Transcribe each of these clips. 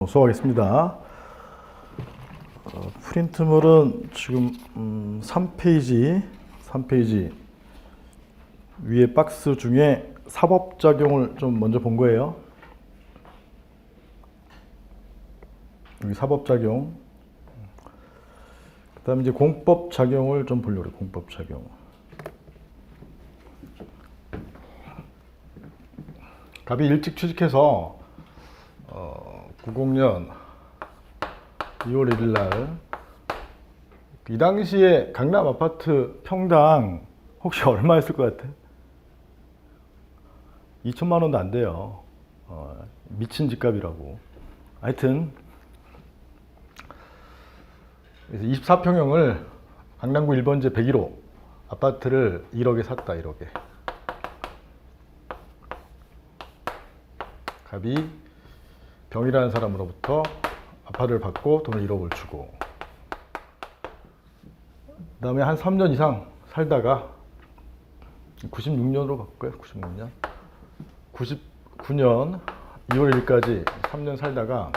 수고하겠습니다. 프린트물은 지금 3페이지 위에 박스 중에 사법작용을 좀 먼저 본 거예요. 여기 사법작용. 그 다음에 이제 공법작용을 좀 보려고 그래요. 공법작용. 갑이 일찍 취직해서 90년 2월 1일 날 이 당시에 강남 아파트 평당 혹시 얼마였을 것 같아? 2천만 원도 안 돼요. 미친 집값이라고. 하여튼 24평형을 강남구 1번지 101호 아파트를 1억에 샀다. 1억에. 갑이 병이라는 사람으로부터 아파트를 받고 돈을 1억을 주고, 그 다음에 한 3년 이상 살다가 96년으로 바꿀 거예요. 96년 99년 2월 1일까지 3년 살다가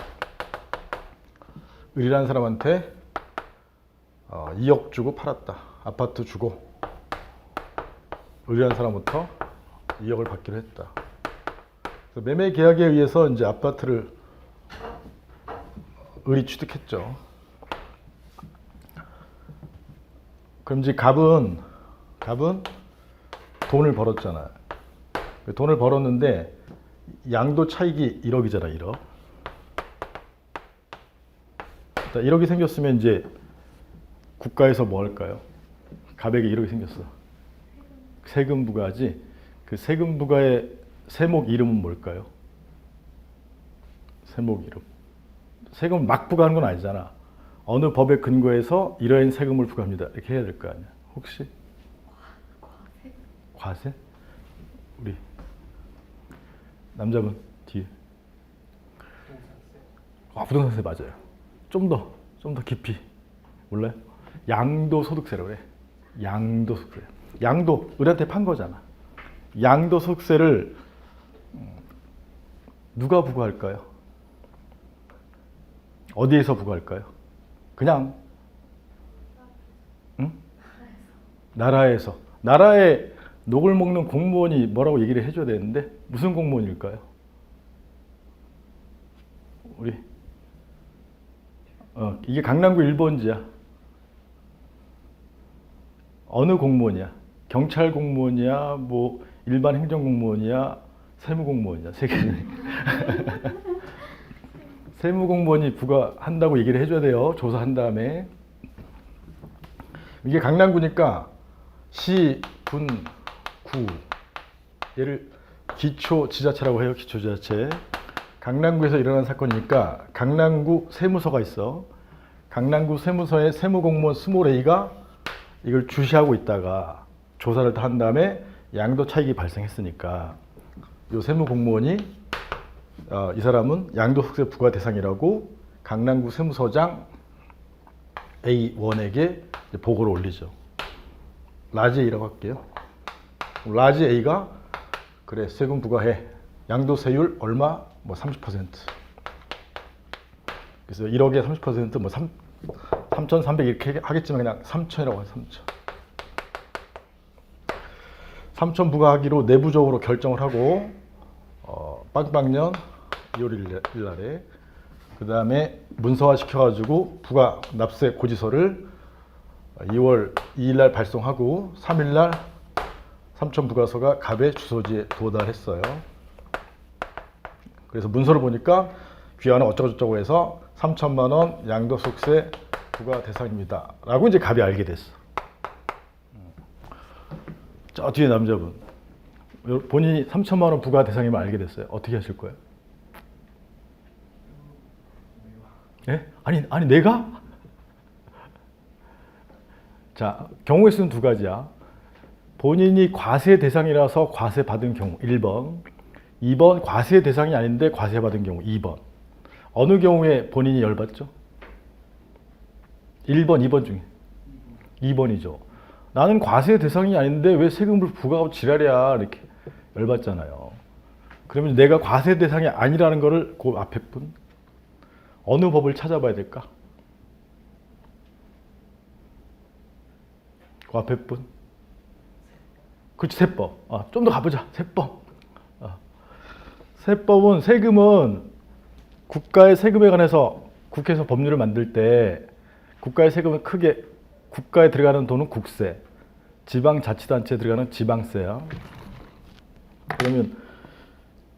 을이라는 사람한테 2억 주고 팔았다. 아파트 주고 을이라는 사람부터 2억을 받기로 했다. 그래서 매매 계약에 의해서 이제 아파트를 을이 취득했죠. 그럼 이제 갑은 돈을 벌었잖아. 돈을 벌었는데 양도 차익이 1억이잖아. 1억. 1억이 생겼으면 이제 국가에서 뭐 할까요? 갑에게 1억이 생겼어. 세금 부과지. 그 세금 부과의 세목 이름은 뭘까요? 세목 이름. 세금을 막 부과하는 건 아니잖아. 어느 법에 근거해서 이러한 세금을 부과합니다. 이렇게 해야 될 거 아니야. 혹시? 과세? 우리 남자분 뒤에. 부동산세 맞아요. 좀 더 깊이. 몰라요? 양도소득세라고 그래. 양도소득세. 양도, 우리한테 판 거잖아. 양도소득세를 누가 부과할까요? 어디에서 부과할까요? 그냥 응? 나라에서. 나라에 녹을 먹는 공무원이 뭐라고 얘기를 해줘야 되는데 무슨 공무원일까요? 우리 이게 강남구 1번지야. 어느 공무원이야? 경찰 공무원이야? 뭐 일반 행정공무원이야? 세무공무원이야? 세 개 중에. 세무공무원이 부과한다고 얘기를 해줘야 돼요. 조사한 다음에. 이게 강남구니까 시, 군, 구. 얘를 기초지자체라고 해요. 기초지자체. 강남구에서 일어난 사건이니까 강남구 세무서가 있어. 강남구 세무서의 세무공무원 24A가 이걸 주시하고 있다가 조사를 다 한 다음에 양도 차익이 발생했으니까 이 세무공무원이 이 사람은 양도소득세 부과 대상이라고 강남구 세무서장 A1에게 보고를 올리죠. 라지 A라고 할게요. 라지 A가 그래 세금 부과해. 양도세율 얼마? 뭐 30%. 그래서 1억에 30%뭐 3,300 이렇게 하겠지만 그냥 3,000이라고 해요. 3,000 부과하기로 내부적으로 결정을 하고 빵빵년 2월 1일 날에 그 다음에 문서화 시켜가지고 부가 납세 고지서를 2월 2일 날 발송하고 3일 날 3,000 부과서가 갑의 주소지에 도달했어요. 그래서 문서를 보니까 귀하는 어쩌고저쩌고 해서 3,000만 원 양도소득세 부과 대상입니다. 라고 이제 갑이 알게 됐어. 저 뒤에 남자분. 본인이 3,000만 원 부과 대상임을 알게 됐어요. 어떻게 하실 거예요? 예? 아니 내가? 자, 경우의 수는 두 가지야. 본인이 과세 대상이라서 과세 받은 경우 1번, 2번 과세 대상이 아닌데 과세 받은 경우 2번. 어느 경우에 본인이 열받죠? 1번, 2번 중에 2번이죠. 나는 과세 대상이 아닌데 왜 세금을 부과하고 지랄이야 이렇게 열받잖아요. 그러면 내가 과세 대상이 아니라는 거를 그 앞에 분 어느 법을 찾아봐야 될까? 그 앞에 분. 그렇지, 세법. 좀 더 가보자. 세법. 세법은 세금은 국가의 세금에 관해서 국회에서 법률을 만들 때 국가의 세금은 크게 국가에 들어가는 돈은 국세, 지방자치단체에 들어가는 지방세야. 그러면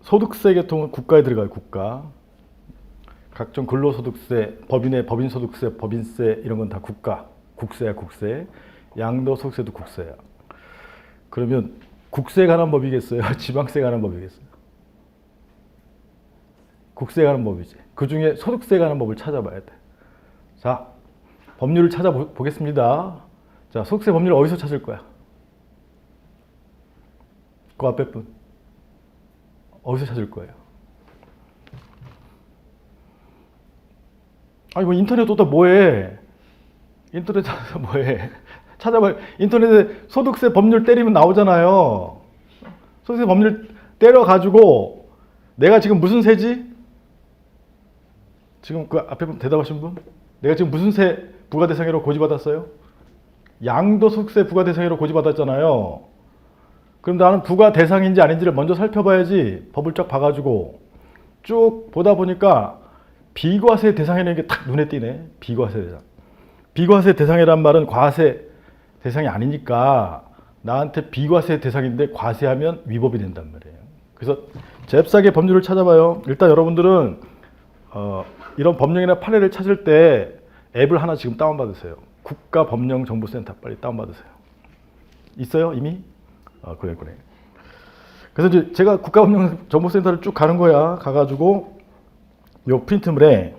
소득세 계통은 국가에 들어가요. 국가. 각종 근로소득세, 법인소득세, 법인세 이런 건 다 국가. 국세야, 국세. 양도소득세도 국세야. 그러면 국세에 관한 법이겠어요? 지방세에 관한 법이겠어요? 국세에 관한 법이지. 그 중에 소득세에 관한 법을 찾아봐야 돼. 자, 법률을 찾아보겠습니다. 자, 소득세 법률 어디서 찾을 거야? 그 앞에 분. 어디서 찾을 거예요? 아니, 뭐 인터넷 오다 뭐해? 인터넷 찾아서 뭐해? 찾아봐. 인터넷에 소득세 법률 때리면 나오잖아요. 소득세 법률 때려가지고 내가 지금 무슨 세지? 지금 그 앞에 대답하신 분? 내가 지금 무슨 세 부과대상으로 고지받았어요? 양도소득세 부과대상으로 고지받았잖아요. 그럼 나는 부과대상인지 아닌지를 먼저 살펴봐야지. 법을 쫙 봐가지고 쭉 보다 보니까 비과세 대상이라는 게 딱 눈에 띄네. 비과세 대상. 비과세 대상이란 말은 과세 대상이 아니니까 나한테 비과세 대상인데 과세하면 위법이 된단 말이에요. 그래서 잽싸게 법률을 찾아봐요. 일단 여러분들은 이런 법령이나 판례를 찾을 때 앱을 하나 지금 다운받으세요. 국가법령정보센터 빨리 다운받으세요. 있어요 이미? 그래. 그래서 이제 제가 국가법령정보센터를 쭉 가는 거야. 가가지고 요 프린트물에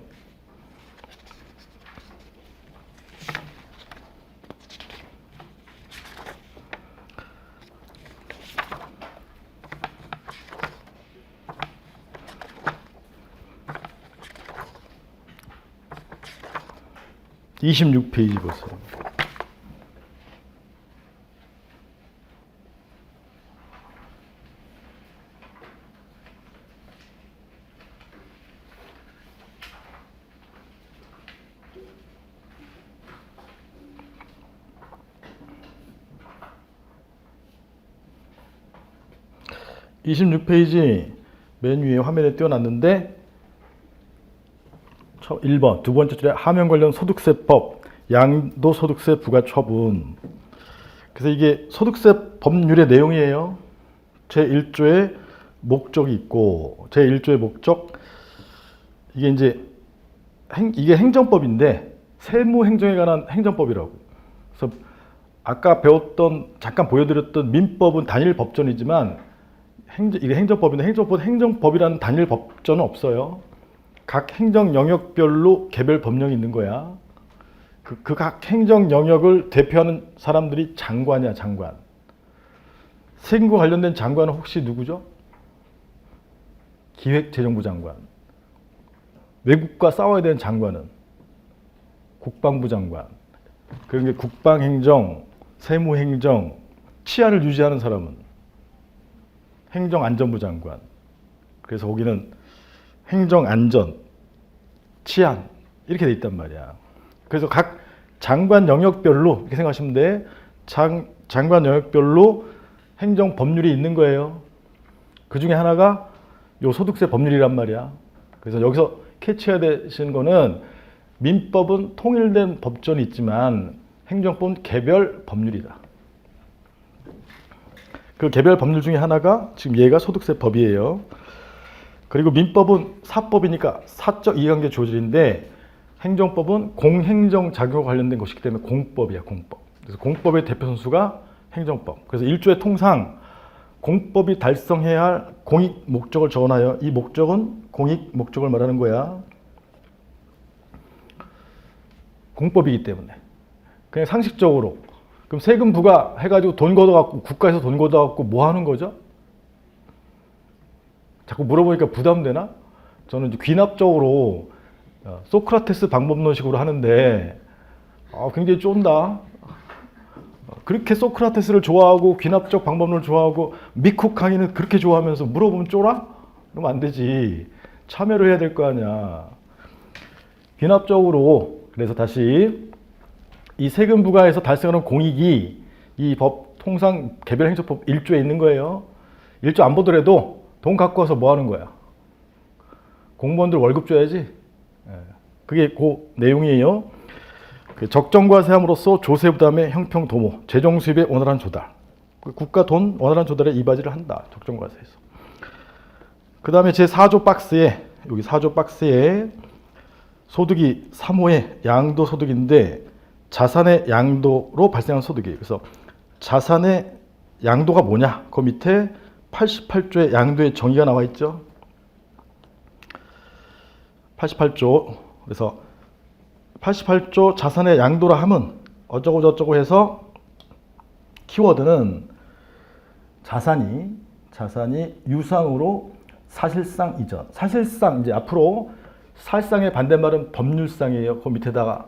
(26페이지) 보세요. (26페이지) 맨 위에 화면에 띄워놨는데 1번 두 번째 줄에 하면 관련 소득세법 양도소득세 부과처분. 그래서 이게 소득세 법률의 내용이에요. 제1조의 목적이 있고 제1조의 목적 이게 이제 이게 행정법인데 세무행정에 관한 행정법이라고. 그래서 아까 배웠던 잠깐 보여드렸던 민법은 단일 법전이지만 이게 행정법인데 행정법이라는 단일 법전은 없어요. 각 행정 영역별로 개별 법령이 있는 거야. 그 각 행정 영역을 대표하는 사람들이 장관이야, 장관. 세금과 관련된 장관은 혹시 누구죠? 기획재정부 장관. 외국과 싸워야 되는 장관은 국방부 장관. 그런 게 국방행정, 세무행정, 치안을 유지하는 사람은 행정안전부 장관. 그래서 거기는 행정안전, 치안 이렇게 돼 있단 말이야. 그래서 각 장관 영역별로 이렇게 생각하시면 돼. 장관 영역별로 행정법률이 있는 거예요. 그 중에 하나가 요 소득세 법률이란 말이야. 그래서 여기서 캐치해야 되시는 거는 민법은 통일된 법전이 있지만 행정법은 개별 법률이다. 그 개별 법률 중에 하나가 지금 얘가 소득세법이에요. 그리고 민법은 사법이니까 사적 이해관계 조절인데 행정법은 공행정 작용과 관련된 것이기 때문에 공법이야, 공법. 그래서 공법의 대표 선수가 행정법. 그래서 1조의 통상 공법이 달성해야 할 공익 목적을 적어놔요. 이 목적은 공익 목적을 말하는 거야. 공법이기 때문에. 그냥 상식적으로. 그럼 세금 부과해가지고 돈 걷어갖고 국가에서 돈 걷어갖고 뭐 하는 거죠? 자꾸 물어보니까 부담되나? 저는 이제 귀납적으로 소크라테스 방법론식으로 하는데 굉장히 쫀다. 그렇게 소크라테스를 좋아하고 귀납적 방법론을 좋아하고 미쿡 강의는 그렇게 좋아하면서 물어보면 쫄아? 그러면 안 되지. 참여를 해야 될 거 아니야. 귀납적으로 그래서 다시 이 세금 부과에서 달성하는 공익이 이 법 통상 개별 행정법 1조에 있는 거예요. 1조 안 보더라도 돈 갖고 와서 뭐 하는 거야? 공무원들 월급 줘야지. 그게 그 내용이에요. 적정과세함으로써 조세 부담의 형평 도모, 재정 수입의 원활한 조달. 국가 돈 원활한 조달에 이바지를 한다. 적정과세에서. 그 다음에 제 4조 박스에 여기 4조 박스에 소득이 3호의 양도소득인데 자산의 양도로 발생한 소득이에요. 그래서 자산의 양도가 뭐냐? 그 밑에 88조의 양도의 정의가 나와 있죠. 88조. 그래서 88조 자산의 양도라 함은 어쩌고 저쩌고 해서 키워드는 자산이 유상으로 사실상 이전. 사실상 이제 앞으로 사실상의 반대말은 법률상이에요. 그 밑에다가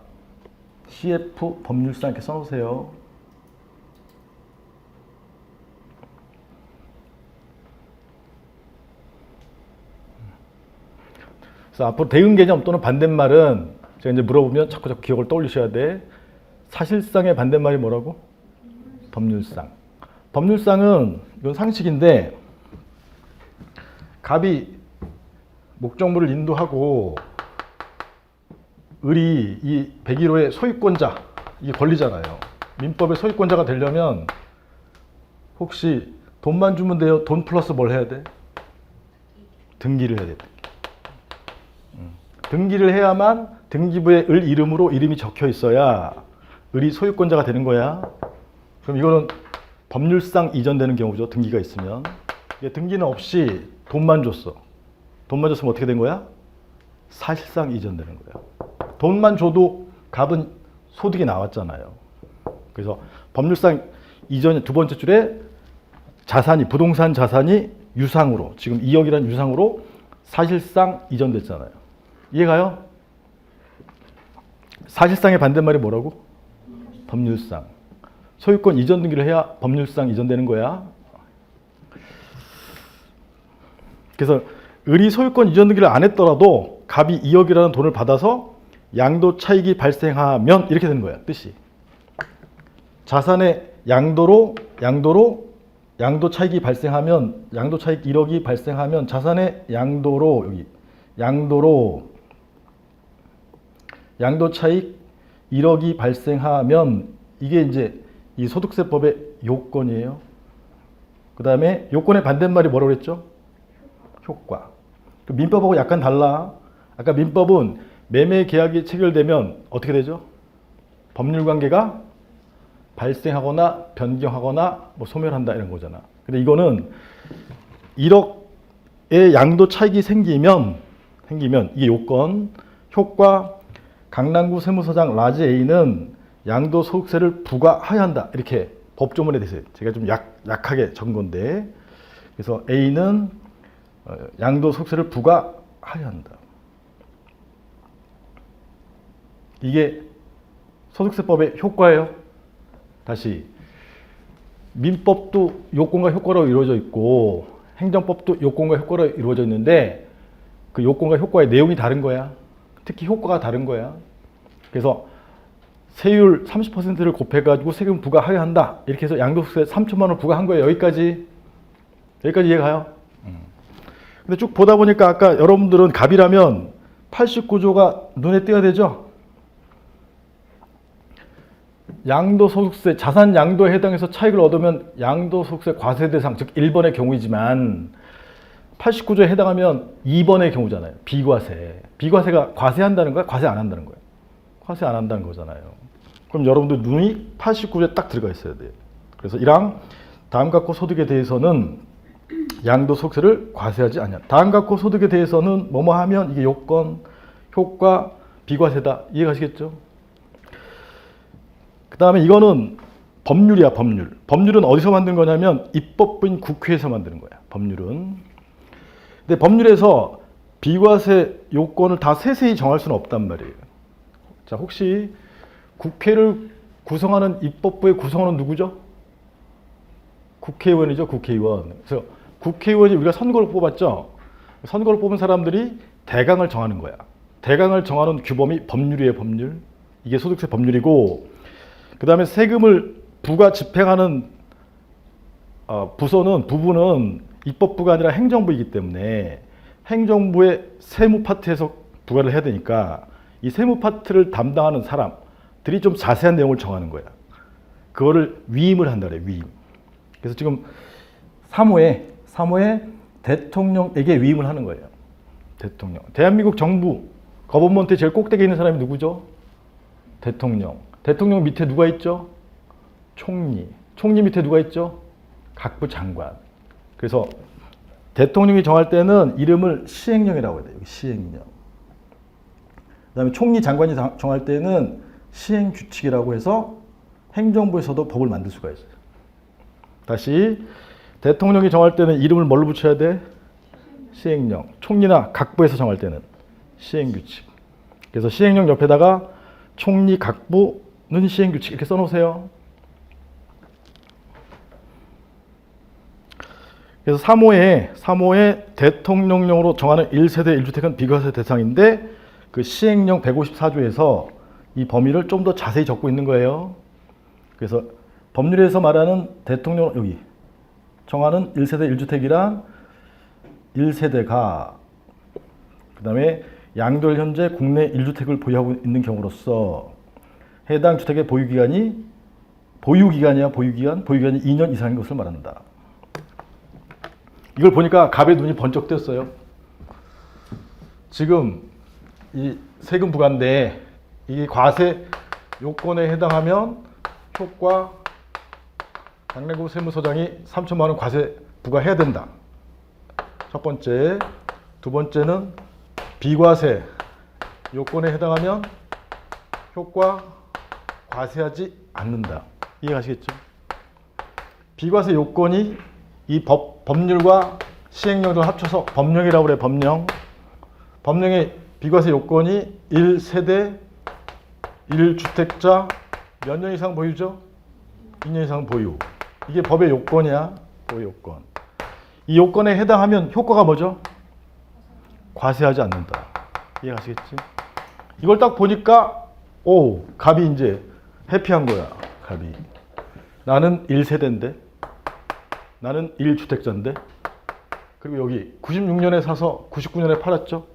CF 법률상 이렇게 써놓으세요. 그래서 앞으로 대응 개념 또는 반대말은 제가 이제 물어보면 자꾸 기억을 떠올리셔야 돼. 사실상의 반대말이 뭐라고? 법률상. 법률상은 이건 상식인데 갑이 목적물을 인도하고 을이 이 101호의 소유권자 이게 권리잖아요. 민법의 소유권자가 되려면 혹시 돈만 주면 돼요? 돈 플러스 뭘 해야 돼? 등기를 해야 돼. 등기를 해야만 등기부에 을 이름으로 이름이 적혀 있어야 을이 소유권자가 되는 거야. 그럼 이거는 법률상 이전되는 경우죠. 등기가 있으면. 등기는 없이 돈만 줬어. 돈만 줬으면 어떻게 된 거야? 사실상 이전되는 거야. 돈만 줘도 갑은 소득이 나왔잖아요. 그래서 법률상 이전 두 번째 줄에 자산이 부동산 자산이 유상으로 지금 2억이라는 유상으로 사실상 이전됐잖아요. 이해가요? 사실상의 반대말이 뭐라고? 법률상. 소유권 이전 등기를 해야 법률상 이전되는 거야. 그래서 을이 소유권 이전 등기를 안 했더라도 갑이 2억이라는 돈을 받아서 양도 차익이 발생하면 이렇게 되는 거야. 뜻이. 자산의 양도 차익이 발생하면 양도 차익 1억이 발생하면 자산의 양도 차익 1억이 발생하면 이게 이제 이 소득세법의 요건이에요. 그 다음에 요건의 반대말이 뭐라고 그랬죠? 효과. 민법하고 약간 달라. 아까 민법은 매매 계약이 체결되면 어떻게 되죠? 법률 관계가 발생하거나 변경하거나 뭐 소멸한다 이런 거잖아. 근데 이거는 1억의 양도 차익이 생기면 이게 요건, 효과, 강남구 세무서장 라지 A는 양도소득세를 부과하여야 한다. 이렇게 법조문에 대해서 제가 좀 약하게 적은 건데 그래서 A는 양도소득세를 부과하여야 한다. 이게 소득세법의 효과예요. 다시 민법도 요건과 효과로 이루어져 있고 행정법도 요건과 효과로 이루어져 있는데 그 요건과 효과의 내용이 다른 거야. 특히 효과가 다른 거야. 그래서 세율 30%를 곱해가지고 세금 부과하여야 한다. 이렇게 해서 양도소득세 3천만 원 부과한 거예요. 여기까지 이해가요? 근데 쭉 보다 보니까 아까 여러분들은 갑이라면 89조가 눈에 띄어야 되죠? 양도소득세, 자산 양도에 해당해서 차익을 얻으면 양도소득세 과세 대상, 즉 1번의 경우이지만 89조에 해당하면 2번의 경우잖아요. 비과세. 비과세가 과세한다는 거야? 과세 안 한다는 거야? 과세 안 한다는 거잖아요. 그럼 여러분들 눈이 89조에 딱 들어가 있어야 돼요. 그래서 1항 다음 각호 소득에 대해서는 양도소득세를 과세하지 않냐. 다음 각호 소득에 대해서는 뭐뭐 하면 이게 요건, 효과, 비과세다. 이해가시겠죠? 그 다음에 이거는 법률이야, 법률. 법률은 어디서 만든 거냐면 입법부인 국회에서 만드는 거야, 법률은. 근데 법률에서 비과세 요건을 다 세세히 정할 수는 없단 말이에요. 자, 혹시 국회를 구성하는 입법부의 구성원은 누구죠? 국회의원이죠, 국회의원. 그래서 국회의원이 우리가 선거를 뽑았죠. 선거를 뽑은 사람들이 대강을 정하는 거야. 대강을 정하는 규범이 법률이에요, 법률. 이게 소득세 법률이고, 그 다음에 세금을 부가 집행하는 부분은 입법부가 아니라 행정부이기 때문에 행정부의 세무 파트에서 부과를 해야 되니까 이 세무 파트를 담당하는 사람들이 좀 자세한 내용을 정하는 거야. 그거를 위임을 한다 그래, 위임. 그래서 지금 3호에 대통령에게 위임을 하는 거예요. 대통령. 대한민국 정부, 거버먼트의 제일 꼭대기에 있는 사람이 누구죠? 대통령. 대통령 밑에 누가 있죠? 총리. 총리 밑에 누가 있죠? 각부 장관. 그래서 대통령이 정할 때는 이름을 시행령이라고 해야 돼요. 시행령. 그 다음에 총리 장관이 정할 때는 시행규칙이라고 해서 행정부에서도 법을 만들 수가 있어요. 다시 대통령이 정할 때는 이름을 뭘로 붙여야 돼? 시행령. 총리나 각부에서 정할 때는 시행규칙. 그래서 시행령 옆에다가 총리, 각부는 시행규칙 이렇게 써놓으세요. 그래서 3호에 대통령령으로 정하는 1세대 1주택은 비과세 대상인데 그 시행령 154조에서 이 범위를 좀 더 자세히 적고 있는 거예요. 그래서 법률에서 말하는 대통령 여기 정하는 1세대 1주택이란 1세대가 그 다음에 양도를 현재 국내 1주택을 보유하고 있는 경우로서 해당 주택의 보유기간이 2년 이상인 것을 말한다. 이걸 보니까 갑의 눈이 번쩍 떴어요. 지금 이 세금 부과인데 이 과세 요건에 해당하면 효과 강남구 세무서장이 3천만 원 과세 부과해야 된다. 첫 번째. 두 번째는 비과세 요건에 해당하면 효과 과세하지 않는다. 이해가시겠죠? 비과세 요건이 이 법률과 시행령을 합쳐서 법령이라고 그래, 법령. 법령의 비과세 요건이 1세대 1주택자 몇 년 이상 보유죠? 2년 이상 보유. 이게 법의 요건이야. 법의 요건. 이 요건에 해당하면 효과가 뭐죠? 과세하지 않는다. 이해가시겠지? 이걸 딱 보니까 오, 갑이 이제 해피한 거야. 갑이. 나는 1세대인데 나는 1주택자인데 그리고 여기 96년에 사서 99년에 팔았죠?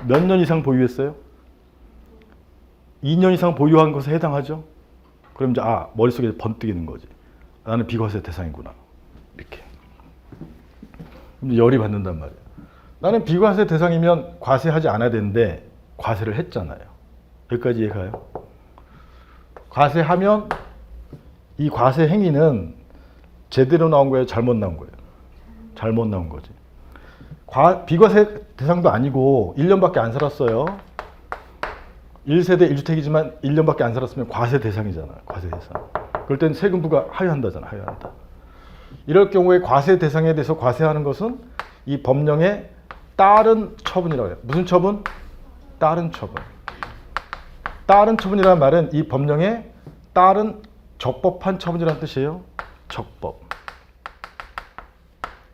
몇 년 이상 보유했어요? 2년 이상 보유한 것에 해당하죠? 그럼 이제 머릿속에 번뜩이는 거지. 나는 비과세 대상이구나. 이렇게. 이제 열이 받는단 말이야. 나는 비과세 대상이면 과세하지 않아야 되는데 과세를 했잖아요. 여기까지 이해가요? 과세하면 이 과세 행위는 제대로 나온 거예요? 잘못 나온 거예요? 잘못 나온 거지. 비과세 대상도 아니고 1년밖에 안 살았어요. 1세대 1주택이지만 1년밖에 안 살았으면 과세 대상이잖아. 과세 대상. 그럴 땐 세금부가 하유한다잖아. 하유한다. 이럴 경우에 과세 대상에 대해서 과세하는 것은 이 법령의 따른 처분이라고 해요. 무슨 처분? 따른 처분. 따른 처분이라는 말은 이 법령에 따른 적법한 처분이라는 뜻이에요. 적법.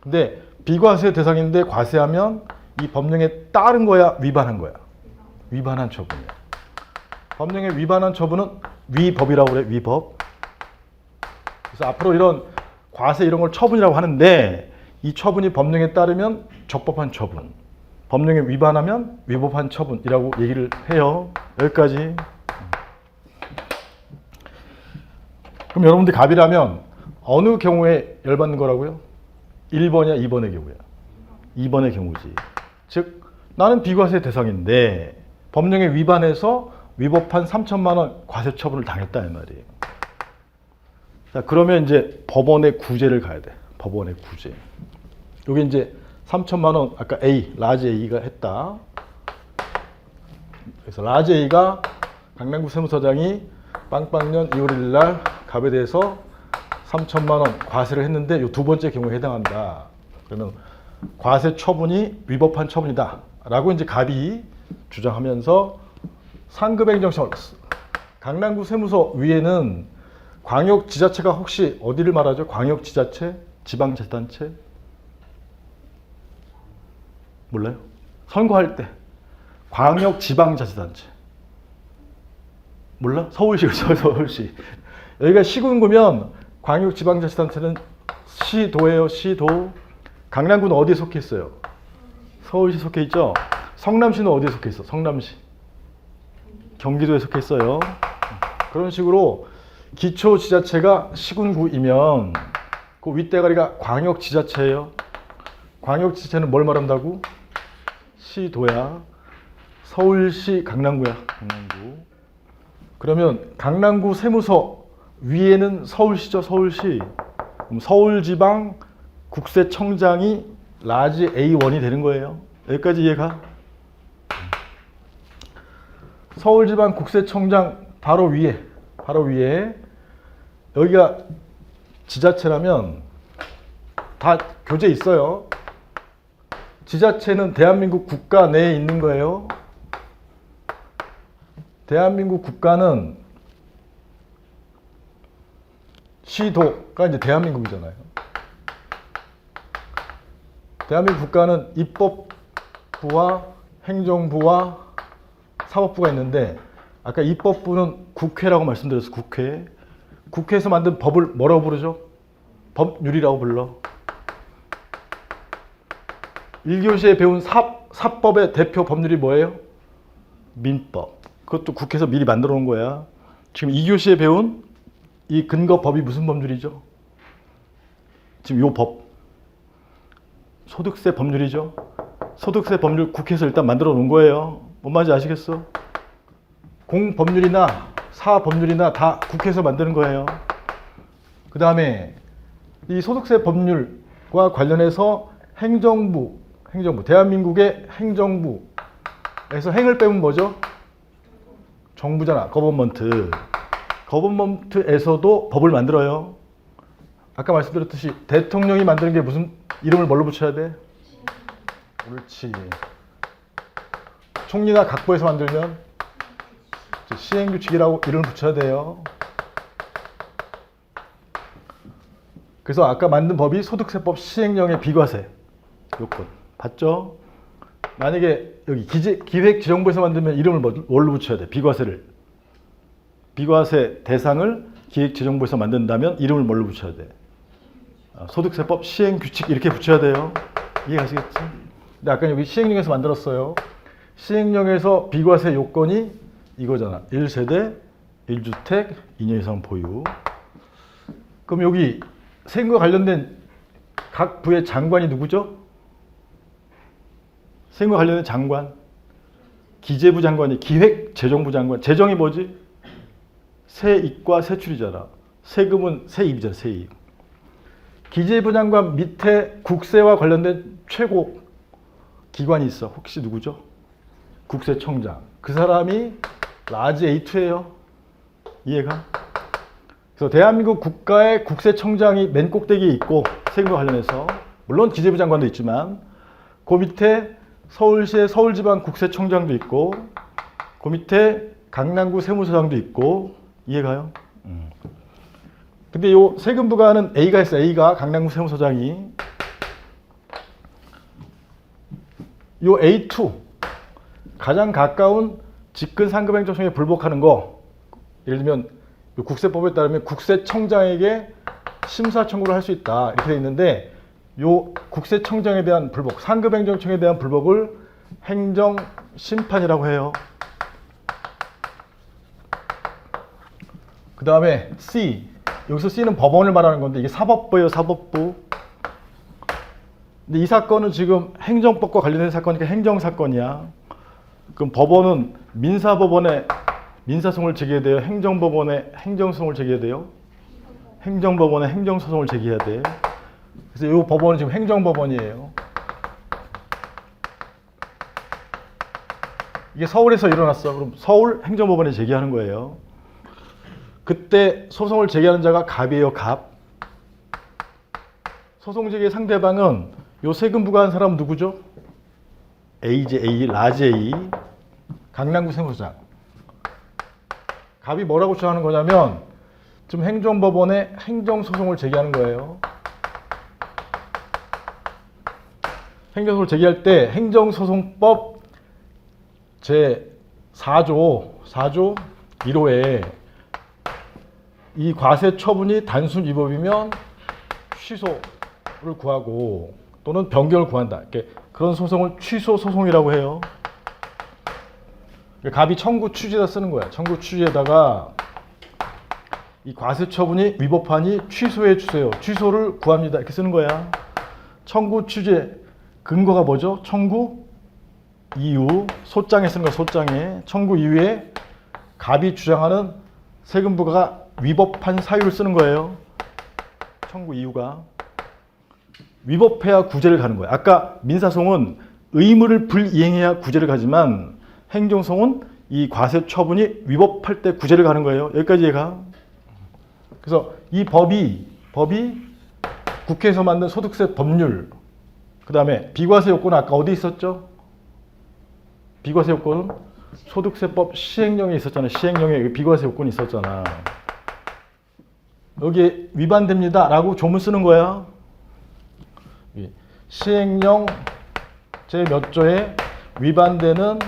근데 비과세 대상인데 과세하면 이 법령에 따른 거야, 위반한 거야? 위반한 처분이야. 법령에 위반한 처분은 위법이라고 그래, 위법. 그래서 앞으로 이런 과세 이런 걸 처분이라고 하는데 이 처분이 법령에 따르면 적법한 처분, 법령에 위반하면 위법한 처분이라고 얘기를 해요. 여기까지. 그럼 여러분들 갑이라면 어느 경우에 열받는 거라고요? 1번이야, 2번의 경우야? 2번의 경우지. 즉 나는 비과세 대상인데 법령에 위반해서 위법한 3천만 원 과세 처분을 당했다 이 말이에요. 자, 그러면 이제 법원의 구제를 가야 돼. 법원의 구제. 여기 이제 3천만 원 아까 라지 A가 했다. 그래서 라지 A가 강남구 세무서장이 빵빵년 2월 1일 날 갑에 대해서 3천만 원 과세를 했는데 이 두 번째 경우에 해당한다. 그러면 과세 처분이 위법한 처분이다. 라고 이제 갑이 주장하면서 상급행정처 강남구 세무서 위에는 광역지자체가 혹시 어디를 말하죠? 광역지자체? 지방자치단체? 몰라요? 선거할 때 광역지방자치단체. 몰라? 서울시, 서울시. 여기가 시군구면 광역지방자치단체는 시도예요, 시도. 강남구는 어디에 속해 있어요? 서울시 속해 있죠? 성남시는 어디에 속해 있어? 성남시. 경기도에 속해 있어요. 그런 식으로 기초지자체가 시군구이면 그 윗대가리가 광역지자체예요. 광역지자체는 뭘 말한다고? 시도야. 서울시, 강남구야. 강남구. 그러면 강남구 세무서 위에는 서울시죠. 서울시. 그럼 서울지방 국세청장이 라지 A1이 되는 거예요. 여기까지 이해가? 서울지방 국세청장 바로 위에 여기가 지자체라면 다 교재 있어요. 지자체는 대한민국 국가 내에 있는 거예요. 대한민국 국가는 시도가 이제 대한민국이잖아요. 대한민국 국가는 입법부와 행정부와 사법부가 있는데 아까 입법부는 국회라고 말씀드렸어요. 국회. 국회에서 만든 법을 뭐라고 부르죠? 법률이라고 불러. 1교시에 배운 사법의 대표 법률이 뭐예요? 민법. 그것도 국회에서 미리 만들어 놓은 거야. 지금 2교시에 배운 이 근거법이 무슨 법률이죠? 지금 요 법. 소득세 법률이죠. 소득세 법률 국회에서 일단 만들어 놓은 거예요. 뭔 말인지 아시겠어? 공법률이나 사법률이나 다 국회에서 만드는 거예요. 그 다음에 이 소득세 법률과 관련해서 행정부, 대한민국의 행정부에서 행을 빼면 뭐죠? 정부잖아. 거버먼트. 거버먼트에서도 법을 만들어요. 아까 말씀드렸듯이 대통령이 만드는 게 무슨 이름을 뭘로 붙여야 돼? 옳지. 총리나 각부에서 만들면 시행규칙이라고 이름을 붙여야 돼요. 그래서 아까 만든 법이 소득세법 시행령의 비과세 요건 봤죠? 만약에 여기 기획재정부에서 만들면 이름을 뭘로 붙여야 돼? 비과세를. 비과세 대상을 기획재정부에서 만든다면 이름을 뭘로 붙여야 돼? 소득세법 시행규칙 이렇게 붙여야 돼요. 이해가시겠지? 근데 아까 여기 시행령에서 만들었어요. 시행령에서 비과세 요건이 이거잖아. 1세대, 1주택, 2년 이상 보유. 그럼 여기 세금과 관련된 각 부의 장관이 누구죠? 세금과 관련된 장관. 기재부 장관이 기획재정부 장관. 재정이 뭐지? 세입과 세출이잖아. 세금은 세입이잖아. 세입. 기재부 장관 밑에 국세와 관련된 최고 기관이 있어. 혹시 누구죠? 국세청장. 그 사람이 라지 A2예요. 이해가? 그래서 대한민국 국가의 국세청장이 맨 꼭대기에 있고 세금과 관련해서 물론 기재부 장관도 있지만 그 밑에 서울시의 서울지방 국세청장도 있고 그 밑에 강남구 세무서장도 있고 이해가요? 근데 요 세금부가는 A가 있어. A가 강남구 세무서장이 요 A2 가장 가까운 직근 상급행정청에 불복하는 거 예를 들면 국세법에 따르면 국세청장에게 심사 청구를 할 수 있다 이렇게 돼 있는데 요 국세청장에 대한 불복, 상급행정청에 대한 불복을 행정심판이라고 해요. 그 다음에 C, 여기서 C는 법원을 말하는 건데 이게 사법부예요. 사법부. 근데 이 사건은 지금 행정법과 관련된 사건이니까 행정사건이야. 그럼 법원은 민사법원에 민사소송을 제기해야 돼요? 행정법원에 행정소송을 제기해야 돼요? 행정법원에 행정소송을 제기해야 돼. 그래서 이 법원은 지금 행정법원이에요. 이게 서울에서 일어났어. 그럼 서울 행정법원에 제기하는 거예요. 그때 소송을 제기하는 자가 갑이에요. 갑. 소송 제기의 상대방은 요 세금 부과한 사람 누구죠? A지 A, 라지 A. 강남구 세무서장. 갑이 뭐라고 주장하는 거냐면 지금 행정법원에 행정소송을 제기하는 거예요. 행정소송을 제기할 때 행정소송법 제 4조 1호에 이 과세 처분이 단순 위법이면 취소를 구하고 또는 변경을 구한다. 이렇게 그런 소송을 취소 소송이라고 해요. 갑이 청구 취지에다 쓰는 거야. 청구 취지에다가 이 과세 처분이 위법하니 취소해 주세요. 취소를 구합니다. 이렇게 쓰는 거야. 청구 취지 근거가 뭐죠? 청구 이유. 소장에 쓰는 거야. 소장에. 청구 이유에 갑이 주장하는 세금 부과가 위법한 사유를 쓰는 거예요. 청구 이유가. 위법해야 구제를 가는 거예요. 아까 민사소송은 의무를 불이행해야 구제를 가지만 행정소송은 이 과세 처분이 위법할 때 구제를 가는 거예요. 여기까지 이해가. 그래서 이 법이 국회에서 만든 소득세 법률, 그 다음에 비과세 요건은 아까 어디 있었죠? 비과세 요건은 소득세법 시행령에 있었잖아요. 시행령에 비과세 요건이 있었잖아. 여기에 위반됩니다 라고 조문 쓰는 거야. 시행령 제 몇 조에 위반되는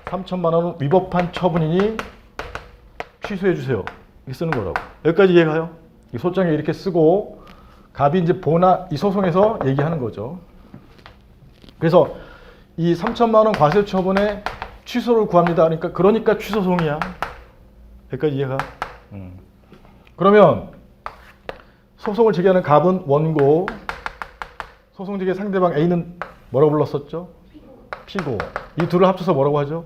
3천만 원은 위법한 처분이니 취소해 주세요. 이렇게 쓰는 거라고. 여기까지 이해가요? 이 소장에 이렇게 쓰고 갑이 이제 이 소송에서 얘기하는 거죠. 그래서 이 3천만 원 과세 처분에 취소를 구합니다. 그러니까 취소 소송이야. 여기까지 이해가? 그러면 소송을 제기하는 갑은 원고, 소송 제기 상대방 A는 뭐라고 불렀었죠? 피고. 이 둘을 합쳐서 뭐라고 하죠?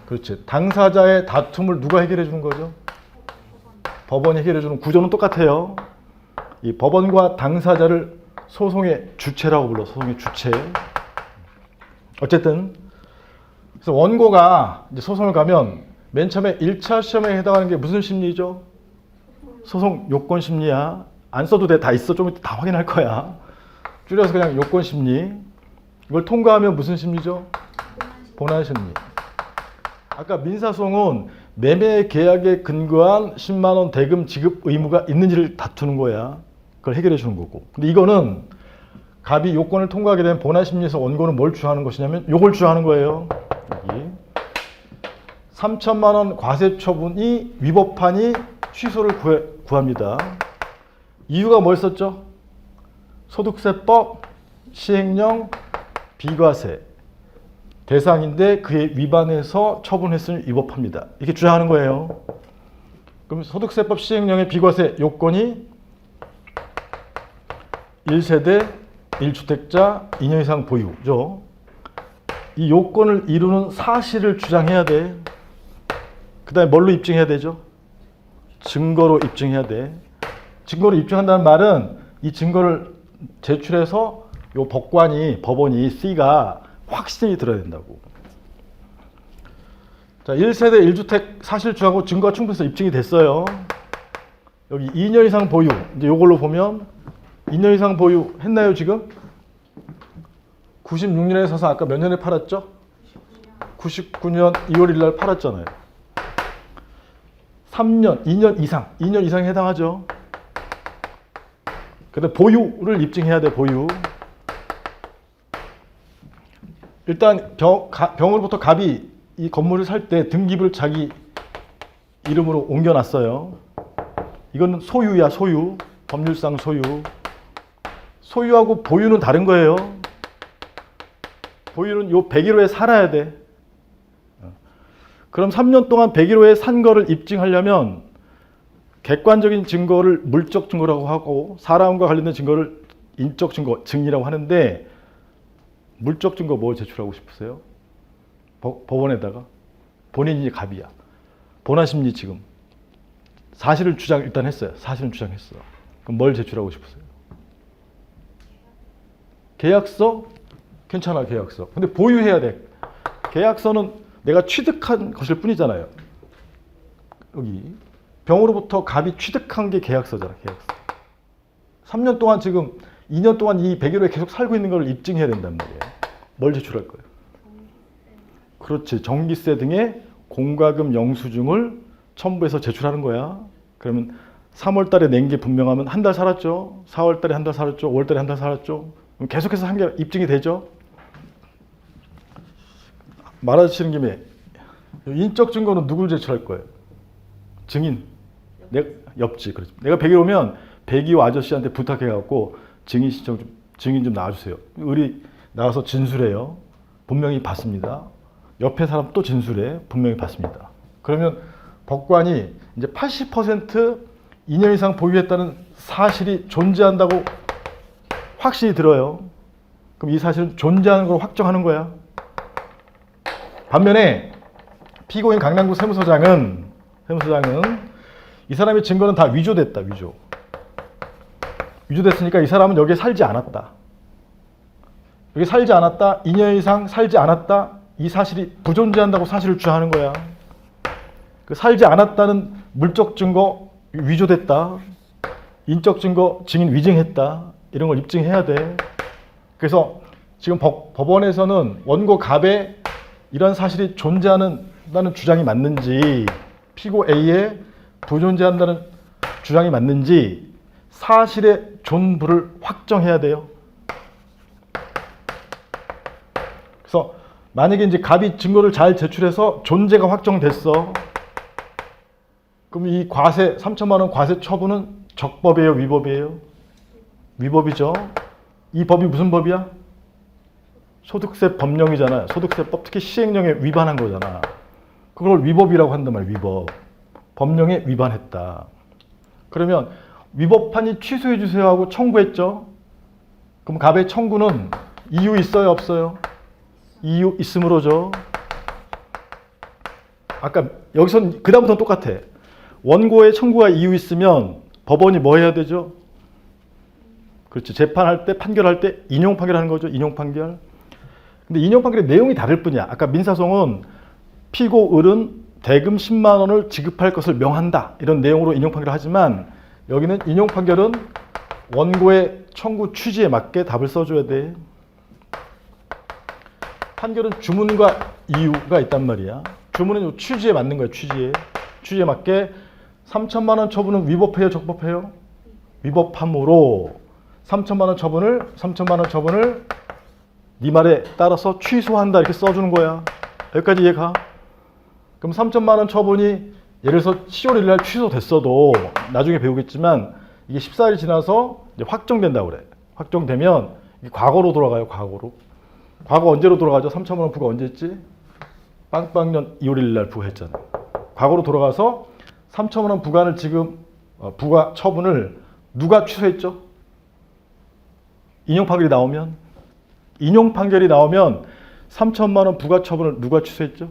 그렇지. 당사자의 다툼을 누가 해결해 주는 거죠? 법원이 해결해 주는 구조는 똑같아요. 이 법원과 당사자를 소송의 주체라고 불러. 소송의 주체. 어쨌든 그래서 원고가 이제 소송을 가면 맨 처음에 1차 시험에 해당하는 게 무슨 심리죠? 소송 요건 심리야. 안 써도 돼. 다 있어. 좀 이따 다 확인할 거야. 줄여서 그냥 요건 심리. 이걸 통과하면 무슨 심리죠? 본안 심리. 아까 민사소송은 매매 계약에 근거한 10만 원 대금 지급 의무가 있는지를 다투는 거야. 그걸 해결해 주는 거고. 근데 이거는 갑이 요건을 통과하게 되면 본안 심리에서 원고는 뭘 주장하는 것이냐면 요걸 주장하는 거예요. 여기. 3천만 원 과세 처분이 위법하니 취소를 구합니다. 이유가 뭐였었죠? 소득세법 시행령 비과세 대상인데 그에 위반해서 처분했으니 위법합니다. 이렇게 주장하는 거예요. 그럼 소득세법 시행령의 비과세 요건이 1세대 1주택자 2년 이상 보유죠. 이 요건을 이루는 사실을 주장해야 돼. 그 다음에 뭘로 입증해야 되죠? 증거로 입증해야 돼. 증거로 입증한다는 말은 이 증거를 제출해서 요 법원이 C가 확신이 들어야 된다고. 자, 1세대 1주택 사실 주하고 증거가 충분해서 입증이 됐어요. 여기 2년 이상 보유. 이제 요걸로 보면 2년 이상 보유 했나요, 지금? 96년에 사서 아까 몇 년에 팔았죠? 99년 2월 1일 날 팔았잖아요. 3년, 2년 이상에 해당하죠. 근데 보유를 입증해야 돼, 보유. 일단 병으로부터 갑이 이 건물을 살 때 등기부를 자기 이름으로 옮겨놨어요. 이건 소유야, 소유. 법률상 소유. 소유하고 보유는 다른 거예요. 보유는 요 101호에 살아야 돼. 그럼 3년 동안 101호에 산 거를 입증하려면 객관적인 증거를 물적 증거라고 하고 사람과 관련된 증거를 인적 증거, 증이라고 하는데 물적 증거 뭘 제출하고 싶으세요? 법원에다가 본인이 갑이야. 본안심리 지금 사실을 주장 일단 했어요. 사실은 주장했어. 그럼 뭘 제출하고 싶으세요? 계약서? 괜찮아, 계약서. 근데 보유해야 돼. 계약서는 내가 취득한 것일 뿐이잖아요. 여기 병으로부터 갑이 취득한 게 계약서잖아, 계약서. 3년 동안 지금 2년 동안 이 101호에 계속 살고 있는 걸 입증해야 된단 말이에요. 뭘 제출할 거예요? 그렇지. 전기세 등의 공과금 영수증을 첨부해서 제출하는 거야. 그러면 3월 달에 낸 게 분명하면 한 달 살았죠. 4월 달에 한 달 살았죠. 5월 달에 한 달 살았죠. 그럼 계속해서 한 게 입증이 되죠. 말하시는 김에 인적 증거는 누굴 제출할 거예요? 증인. 옆지. 그렇죠. 내가 100일 오면 102호 아저씨한테 부탁해갖고 증인 좀 나와주세요. 의리 나와서 진술해요. 분명히 받습니다. 옆에 사람 또 진술해. 분명히 받습니다. 그러면 법관이 이제 80% 2년 이상 보유했다는 사실이 존재한다고 확신이 들어요. 그럼 이 사실은 존재하는 걸 확정하는 거야. 반면에 피고인 강남구 세무서장은 이 사람의 증거는 다 위조됐다. 위조됐으니까 이 사람은 여기에 살지 않았다. 여기 살지 않았다. 2년 이상 살지 않았다. 이 사실이 부존재한다고 사실을 주장하는 거야. 그 살지 않았다는 물적 증거 위조됐다. 인적 증거 증인 위증했다. 이런 걸 입증해야 돼. 그래서 지금 법원에서는 원고 갑에 이런 사실이 존재한다는 주장이 맞는지, 피고 A의 부존재한다는 주장이 맞는지 사실의 존부를 확정해야 돼요. 그래서 만약에 이제 갑이 증거를 잘 제출해서 존재가 확정됐어. 그럼 이 과세 3천만 원 과세 처분은 적법이에요, 위법이에요? 위법이죠. 이 법이 무슨 법이야? 소득세 법령이잖아. 소득세법, 특히 시행령에 위반한 거잖아. 그걸 위법이라고 한단 말이야. 위법. 법령에 위반했다. 그러면 위법하니 취소해 주세요 하고 청구했죠. 그럼 갑의 청구는 이유 있어요, 없어요? 이유 있으므로죠. 아까 여기선 그다음부터는 똑같아. 원고의 청구가 이유 있으면 법원이 뭐 해야 되죠? 그렇죠. 재판할 때, 판결할 때 인용 판결하는 거죠. 인용 판결. 근데 인용 판결의 내용이 다를 뿐이야. 아까 민사소송은 피고 을은 대금 10만 원을 지급할 것을 명한다. 이런 내용으로 인용 판결을 하지만 여기는 인용 판결은 원고의 청구 취지에 맞게 답을 써줘야 돼. 판결은 주문과 이유가 있단 말이야. 주문은 취지에 맞는 거야. 취지에 맞게 3천만 원 처분은 위법해요, 적법해요? 위법함으로 3천만 원 처분을 네 말에 따라서 취소한다 이렇게 써주는 거야. 여기까지 이해가? 그럼 3천만 원 처분이 예를 들어서 10월 1일 날 취소됐어도 나중에 배우겠지만 이게 14일 지나서 이제 확정된다고 그래. 확정되면 이게 과거로 돌아가요. 과거 언제로 돌아가죠? 3천만 원 부과 언제 했지? 빵빵년 2월 1일 날 부과했잖아. 과거로 돌아가서 3천만 원 부과를 지금 부과 처분을 누가 취소했죠? 인용 판결이 나오면 3천만 원 부과 처분을 누가 취소했죠?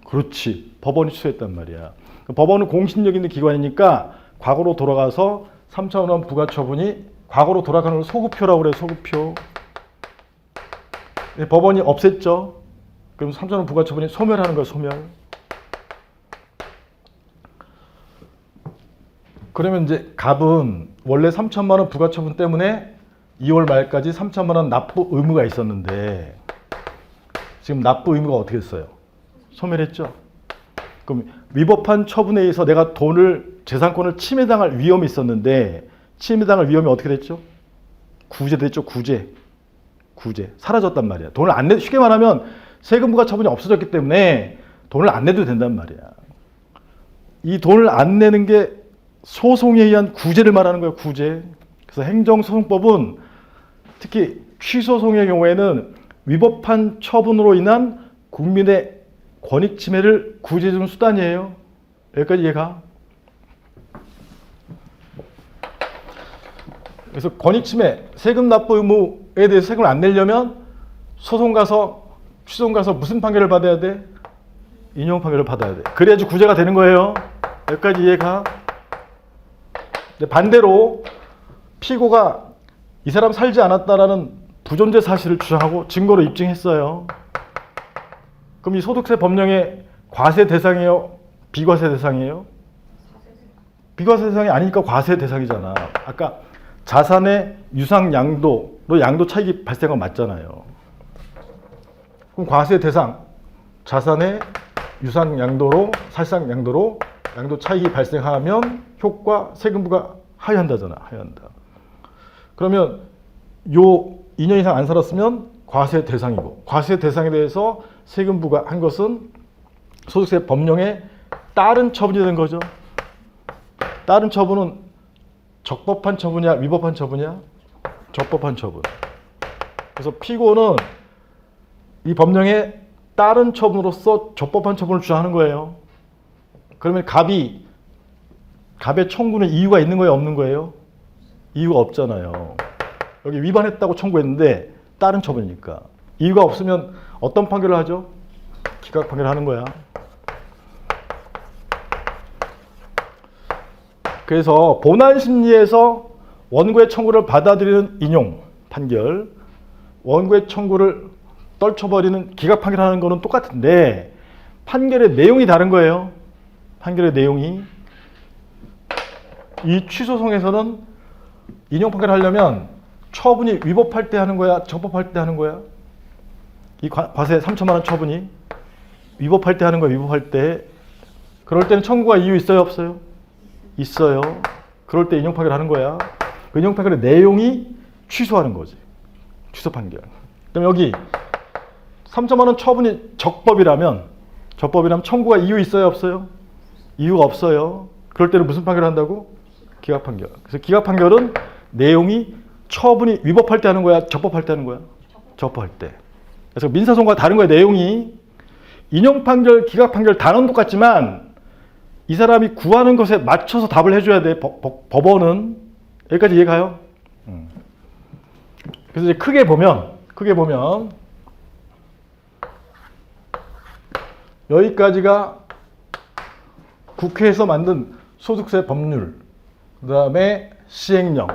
그렇지. 법원이 취소했단 말이야. 법원은 공신력 있는 기관이니까 과거로 돌아가서 3천만 원 부과 처분이 과거로 돌아가는 걸 소급표라고 그래요. 소급표. 법원이 없앴죠. 그럼 3천만 원 부과 처분이 소멸하는 거야. 소멸. 그러면 이제 갑은 원래 3천만 원 부과 처분 때문에 2월 말까지 3천만 원 납부 의무가 있었는데 지금 납부 의무가 어떻게 됐어요? 소멸했죠. 그럼 위법한 처분에 의해서 내가 재산권을 침해당할 위험이 있었는데 침해당할 위험이 어떻게 됐죠? 구제됐죠. 구제. 사라졌단 말이야. 돈을 안 내도 쉽게 말하면 세금 부과 처분이 없어졌기 때문에 돈을 안 내도 된단 말이야. 이 돈을 안 내는 게 소송에 의한 구제를 말하는 거예요. 구제. 그래서 행정소송법은 특히 취소송의 경우에는 위법한 처분으로 인한 국민의 권익 침해를 구제해주는 수단이에요. 여기까지 이해가? 그래서 권익 침해, 세금 납부 의무에 대해서 세금을 안 내려면 취소송 가서 무슨 판결을 받아야 돼? 인용 판결을 받아야 돼. 그래야지 구제가 되는 거예요. 여기까지 이해가? 반대로 피고가 이 사람 살지 않았다라는 부존재 사실을 주장하고 증거로 입증했어요. 그럼 이 소득세 법령의 과세 대상이에요? 비과세 대상이에요? 비과세 대상이 아니니까 과세 대상이잖아. 아까 자산의 유상 양도로 양도 차익이 발생한 건 맞잖아요. 그럼 과세 대상, 자산의 유상 양도로 사실상 양도 차익이 발생하면 효과 세금부가 하회한다잖아. 하회한다. 그러면 요 2년 이상 안 살았으면 과세 대상이고, 과세 대상에 대해서 세금 부과한 것은 소득세 법령에 따른 처분이 되는 거죠. 따른 처분은 적법한 처분이야, 위법한 처분이야? 적법한 처분. 그래서 피고는 이 법령에 따른 처분으로서 적법한 처분을 주장하는 거예요. 그러면 갑의 청구는 이유가 있는 거예요, 없는 거예요? 이유가 없잖아요. 여기 위반했다고 청구했는데 따른 처분이니까. 이유가 없으면 어떤 판결을 하죠? 기각 판결을 하는 거야. 그래서 본안 심리에서 원고의 청구를 받아들이는 인용 판결, 원고의 청구를 떨쳐버리는 기각 판결하는 거는 똑같은데 판결의 내용이 다른 거예요. 판결의 내용이. 이 취소송에서는 인용 판결을 하려면 처분이 위법할 때 하는 거야, 적법할 때 하는 거야? 이 과세 3천만 원 처분이 위법할 때 하는 거야, 위법할 때? 그럴 때는 청구가 이유 있어요, 없어요? 있어요. 그럴 때 인용 판결을 하는 거야. 그 인용 판결의 내용이 취소하는 거지. 취소 판결. 그럼 여기 3천만 원 처분이 적법이라면 청구가 이유 있어요, 없어요? 이유가 없어요. 그럴 때는 무슨 판결을 한다고? 기각 판결. 그래서 기각 판결은 내용이 처분이 위법할 때 하는 거야, 적법할 때 하는 거야? 적법할 때. 그래서 민사소송과 다른 거야, 내용이. 인용 판결, 기각 판결 단어는 똑같지만 이 사람이 구하는 것에 맞춰서 답을 해줘야 돼. 법원은. 여기까지 이해가요? 그래서 이제 크게 보면 여기까지가 국회에서 만든 소득세 법률, 그 다음에 시행령,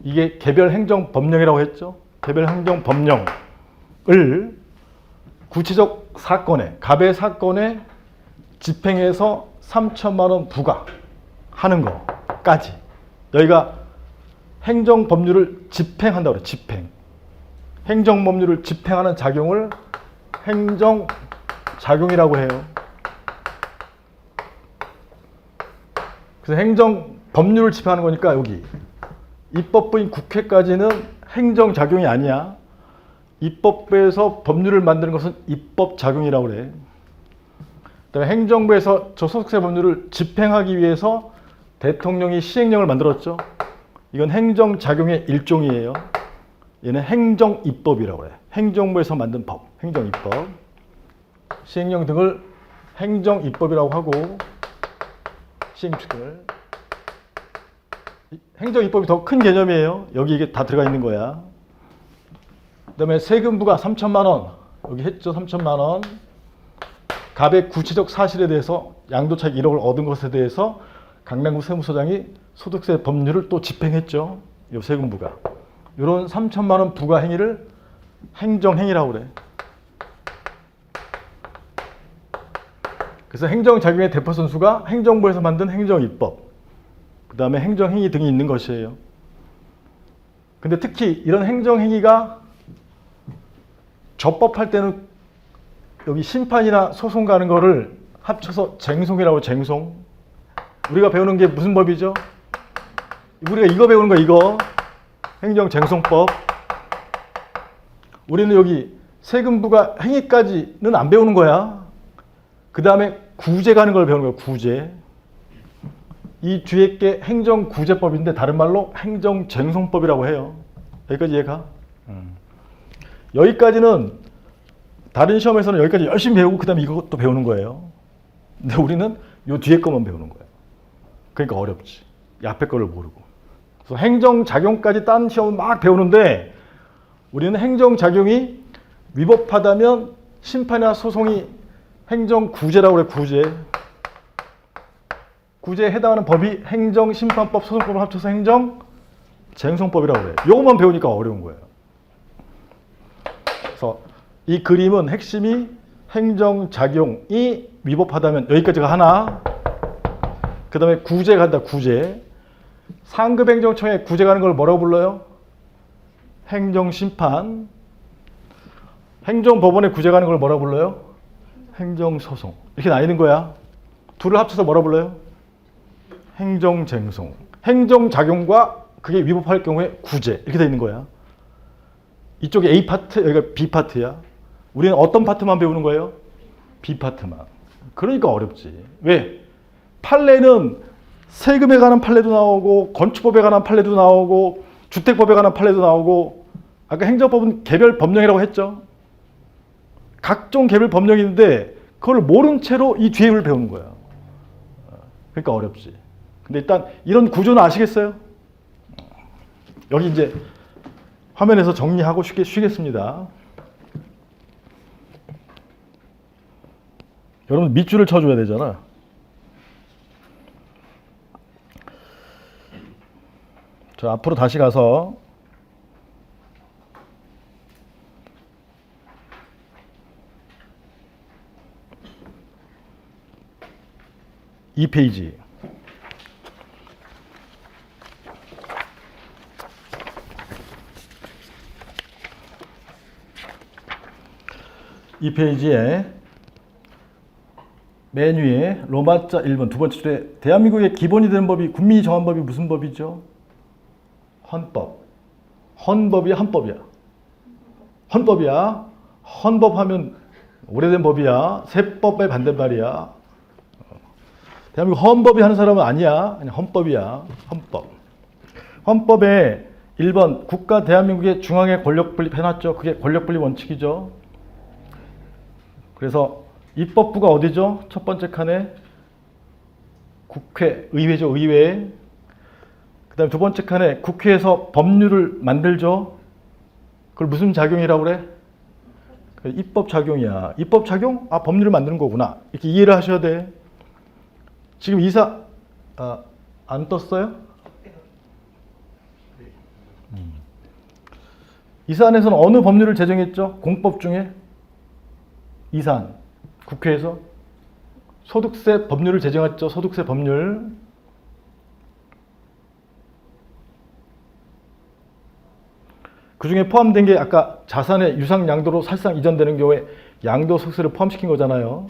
이게 개별행정법령이라고 했죠. 개별행정법령을 구체적 사건에, 갑의 사건에 집행해서 3천만 원 부과하는 거까지. 여기가 행정법률을 집행한다고 그래요. 집행. 행정법률을 집행하는 작용을 행정작용이라고 해요. 그래서 행정법률을 집행하는 거니까 여기 입법부인 국회까지는 행정작용이 아니야. 입법부에서 법률을 만드는 것은 입법작용이라고 그래. 그다음에 행정부에서 저 소득세 법률을 집행하기 위해서 대통령이 시행령을 만들었죠. 이건 행정작용의 일종이에요. 얘는 행정입법이라고 해요. 행정부에서 만든 법, 행정입법. 시행령 등을 행정입법이라고 하고, 시행규칙 등을. 행정입법이 더 큰 개념이에요. 여기 이게 다 들어가 있는 거야. 그 다음에 세금 부과 3천만 원. 여기 했죠, 3천만 원. 갑의 구체적 사실에 대해서 양도차익 1억을 얻은 것에 대해서 강남구 세무서장이 소득세 법률을 또 집행했죠. 이 세금 부과. 이런 3천만 원 부과 행위를 행정행위라고 그래. 그래서 행정작용의 대표 선수가 행정부에서 만든 행정입법, 그 다음에 행정행위 등이 있는 것이에요. 근데 특히 이런 행정행위가 적법할 때는 여기 심판이나 소송 가는 거를 합쳐서 쟁송이라고. 쟁송. 우리가 배우는 게 무슨 법이죠? 우리가 이거 배우는 거, 이거. 행정쟁송법. 우리는 여기 세금 부과 행위까지는 안 배우는 거야. 그 다음에 구제 가는 걸 배우는 거야, 구제. 이 뒤에 게 행정구제법인데 다른 말로 행정쟁송법이라고 해요. 여기까지 이해가? 여기까지는 다른 시험에서는 여기까지 열심히 배우고 그 다음에 이것도 배우는 거예요. 근데 우리는 이 뒤에 것만 배우는 거예요. 그러니까 어렵지. 이 앞에 거를 모르고. 그래서 행정작용까지 딴 시험을 막 배우는데 우리는 행정작용이 위법하다면 심판이나 소송이 행정구제라고 그래, 구제. 구제에 해당하는 법이 행정심판법, 소송법을 합쳐서 행정쟁송법이라고 그래. 이것만 배우니까 어려운 거예요. 그래서 이 그림은 핵심이 행정작용이 위법하다면 여기까지가 하나. 그 다음에 구제 간다, 구제. 상급행정청에 구제 가는 걸 뭐라고 불러요? 행정심판. 행정법원에 구제 가는 걸 뭐라고 불러요? 행정소송. 이렇게 나뉘는 거야. 둘을 합쳐서 뭐라고 불러요? 행정쟁송. 행정작용과 그게 위법할 경우에 구제. 이렇게 돼 있는 거야. 이쪽에 A 파트, 여기가 B 파트야. 우리는 어떤 파트만 배우는 거예요? B 파트만. 그러니까 어렵지. 왜? 판례는 세금에 관한 판례도 나오고 건축법에 관한 판례도 나오고 주택법에 관한 판례도 나오고 아까 행정법은 개별 법령이라고 했죠. 각종 개별 법령이 있는데 그걸 모른 채로 이 뒤에 를 배우는 거야. 그러니까 어렵지. 근데 일단 이런 구조는 아시겠어요? 여기 이제 화면에서 정리하고 쉬겠습니다. 여러분 밑줄을 쳐줘야 되잖아. 자, 앞으로 다시 가서 이 페이지. 이 페이지에 맨 위에 로마자 1번 두 번째 줄에 대한민국의 기본이 되는 법이 국민이 정한 법이 무슨 법이죠? 헌법. 헌법이야, 헌법이야? 헌법이야. 헌법하면 오래된 법이야. 세법의 반대말이야. 대한민국 헌법이 하는 사람은 아니야. 그냥 헌법이야. 헌법. 헌법에 1번 국가 대한민국의 중앙에 권력 분립 해놨죠. 그게 권력 분립 원칙이죠. 그래서 입법부가 어디죠? 첫 번째 칸에 국회, 의회죠. 의회. 그 다음에 두 번째 칸에 국회에서 법률을 만들죠. 그걸 무슨 작용이라고 그래? 입법 작용이야. 입법 작용? 아, 법률을 만드는 거구나. 이렇게 이해를 하셔야 돼. 지금 이사 안 떴어요? 이사안에서는 어느 법률을 제정했죠? 공법 중에? 이사안. 국회에서 소득세 법률을 제정했죠. 소득세 법률. 그 중에 포함된 게 아까 자산의 유상양도로 사실상 이전되는 경우에 양도소득세를 포함시킨 거잖아요.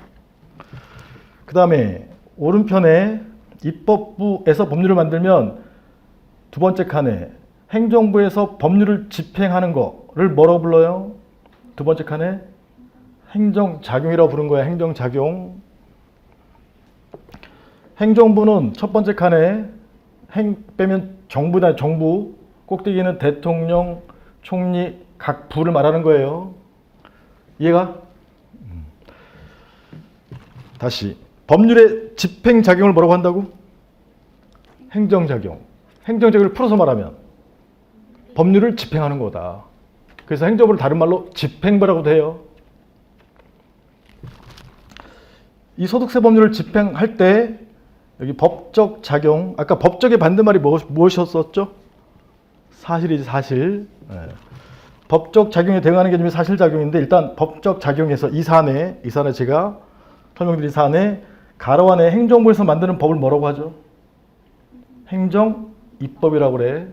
그 다음에 오른편에 입법부에서 법률을 만들면 두 번째 칸에 행정부에서 법률을 집행하는 거를 뭐라고 불러요? 두 번째 칸에 행정작용이라고 부른 거야. 행정작용. 행정부는 첫 번째 칸에 빼면 정부다. 정부. 꼭대기는 대통령, 총리, 각 부를 말하는 거예요. 이해가? 다시. 법률의 집행작용을 뭐라고 한다고? 행정작용. 행정작용을 풀어서 말하면 법률을 집행하는 거다. 그래서 행정부를 다른 말로 집행부라고도 해요. 이 소득세 법률을 집행할 때 여기 법적 작용, 아까 법적의 반대말이 무엇이었었죠? 사실이지, 사실. 네. 법적 작용에 대응하는 개념이 사실작용인데 일단 법적 작용에서 이 사안에 제가 설명드린 사안에 가로 안에 행정부에서 만드는 법을 뭐라고 하죠? 행정입법이라고 그래.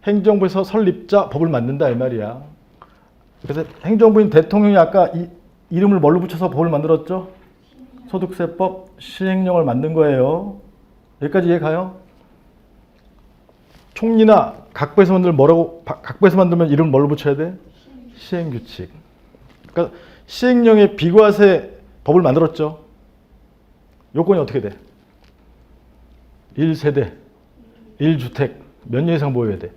행정부에서 설립자 법을 만든다 이 말이야. 그래서 행정부인 대통령이 아까 이름을 뭘로 붙여서 법을 만들었죠? 소득세법 시행령을 만든 거예요. 여기까지 이해 가요? 총리나 각부에서 만들면 각부에서 만들면 이름 뭘로 붙여야 돼? 시행규칙. 그러니까 시행령의 비과세 법을 만들었죠. 요건이 어떻게 돼? 1세대, 1주택, 몇 년 이상 보여야 돼?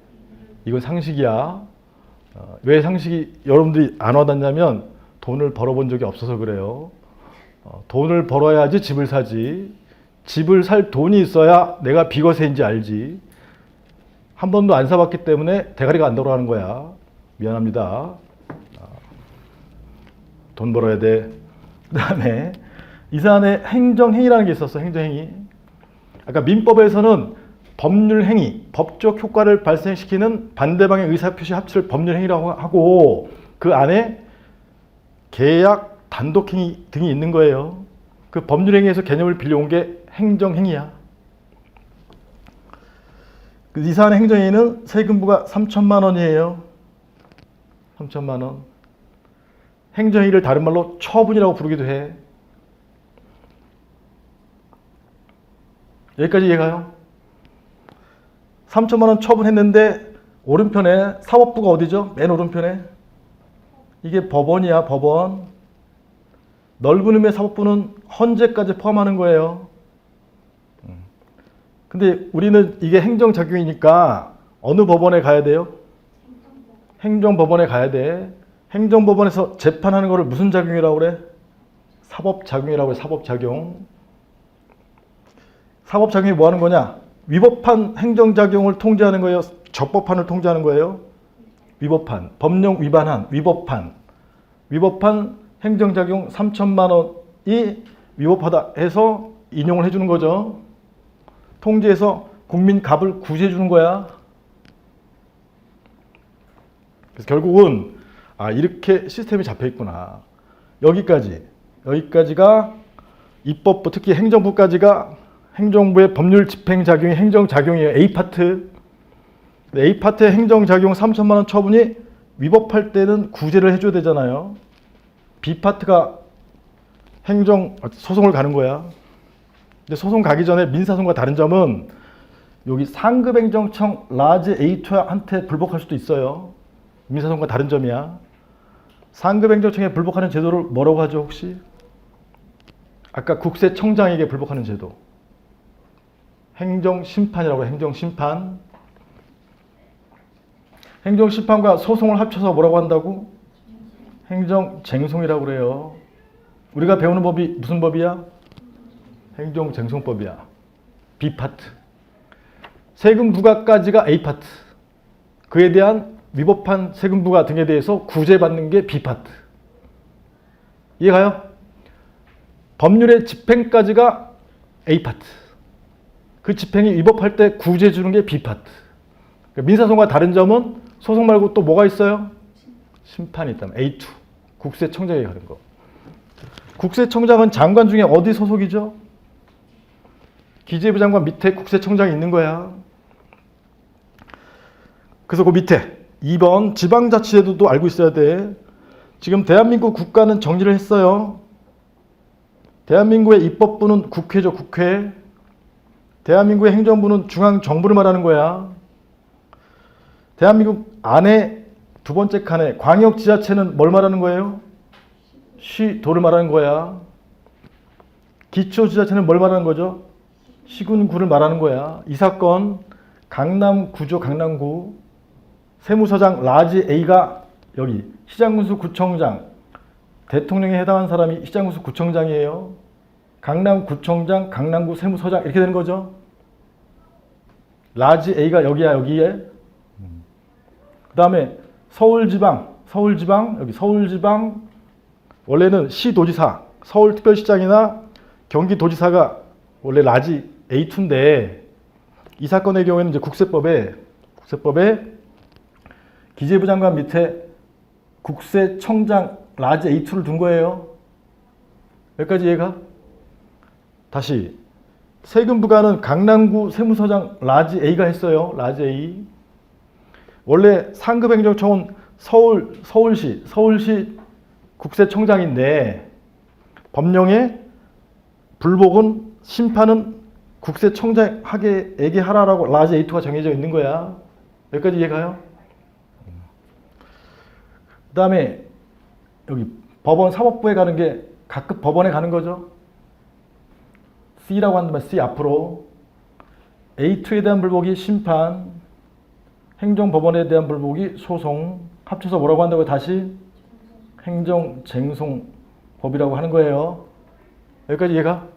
이건 상식이야. 왜 상식이 여러분들이 안 와닿냐면 돈을 벌어본 적이 없어서 그래요. 돈을 벌어야지 집을 사지. 집을 살 돈이 있어야 내가 비과세인지 알지. 한 번도 안 사봤기 때문에 대가리가 안 돌아가는 거야. 미안합니다. 돈 벌어야 돼. 그 다음에 이 사안에 행정행위라는 게 있었어. 행정행위. 아까 민법에서는 법률행위, 법적 효과를 발생시키는 반대방의 의사표시 합치를 법률행위라고 하고 그 안에 계약, 단독행위 등이 있는 거예요. 그 법률행위에서 개념을 빌려온 게 행정행위야. 이 사안의 행정행위는 세금부가 3천만 원이에요. 3천만 원. 행정행위를 다른 말로 처분이라고 부르기도 해. 여기까지 이해가요? 3천만 원 처분했는데 오른편에 사법부가 어디죠? 맨 오른편에 이게 법원이야, 법원. 넓은 의미의 사법부는 헌재까지 포함하는 거예요. 근데 우리는 이게 행정작용이니까 어느 법원에 가야 돼요? 행정법원에 가야 돼. 행정법원에서 재판하는 거를 무슨 작용이라고 그래? 사법작용이라고 해, 사법작용. 사법작용이 뭐 하는 거냐? 위법한 행정작용을 통제하는 거예요? 적법한을 통제하는 거예요? 위법한, 법령 위반한, 위법한 행정작용 3천만 원이 위법하다 해서 인용을 해주는 거죠. 통제해서 국민 갑을 구제해 주는 거야. 그래서 결국은 이렇게 시스템이 잡혀 있구나. 여기까지가 입법부 특히 행정부까지가 행정부의 법률 집행작용이 행정작용이에요. A파트. A파트의 행정작용 3천만 원 처분이 위법할 때는 구제를 해줘야 되잖아요. B파트가 소송을 가는 거야. 근데 소송 가기 전에 민사소송과 다른 점은 여기 상급행정청 라지 A2한테 불복할 수도 있어요. 민사소송과 다른 점이야. 상급행정청에 불복하는 제도를 뭐라고 하죠 혹시? 아까 국세청장에게 불복하는 제도. 행정심판이라고 해요. 행정심판. 행정심판과 소송을 합쳐서 뭐라고 한다고? 행정쟁송이라고 그래요. 우리가 배우는 법이 무슨 법이야? 행정쟁송법이야. B파트. 세금 부과까지가 A파트. 그에 대한 위법한 세금 부과 등에 대해서 구제받는 게 B파트. 이해가요? 법률의 집행까지가 A파트. 그 집행이 위법할 때 구제해 주는 게 B파트. 민사소송과 다른 점은 소송 말고 또 뭐가 있어요? 심판이 있다면 A2. 국세청장에게 가는 거. 국세청장은 장관 중에 어디 소속이죠? 기재부 장관 밑에 국세청장이 있는 거야. 그래서 그 밑에 2번 지방자치제도도 알고 있어야 돼. 지금 대한민국 국가는 정리를 했어요. 대한민국의 입법부는 국회죠, 국회. 대한민국의 행정부는 중앙정부를 말하는 거야. 대한민국 안에 두 번째 칸에 광역지자체는 뭘 말하는 거예요? 시도를 말하는 거야. 기초지자체는 뭘 말하는 거죠? 시군구를 말하는 거야. 이 사건 강남구죠, 강남구. 세무서장 라지 A가 여기 시장군수 구청장, 대통령에 해당하는 사람이 시장군수 구청장이에요. 강남구청장, 강남구 세무서장 이렇게 되는 거죠. 라지 A가 여기야, 여기에. 그 다음에 서울지방, 여기 서울지방 원래는 시도지사, 서울특별시장이나 경기도지사가 원래 라지 A2인데 이 사건의 경우에는 이제 국세법에 기재부 장관 밑에 국세청장 라지 A2를 둔 거예요. 여기까지 이해가? 다시 세금 부과는 강남구 세무서장 라지 A가 했어요. 라지 A. 원래 상급행정청은 서울시 국세청장인데 법령에 불복은 심판은 국세청장에게 하라라고 라지 A2가 정해져 있는 거야. 여기까지 이해가요? 그 다음에 여기 법원 사법부에 가는 게 각급 법원에 가는 거죠. C라고 한다면 C 앞으로 A2에 대한 불복이 심판, 행정법원에 대한 불복이 소송, 합쳐서 뭐라고 한다고요? 다시 행정쟁송법이라고 하는 거예요. 여기까지 이해가?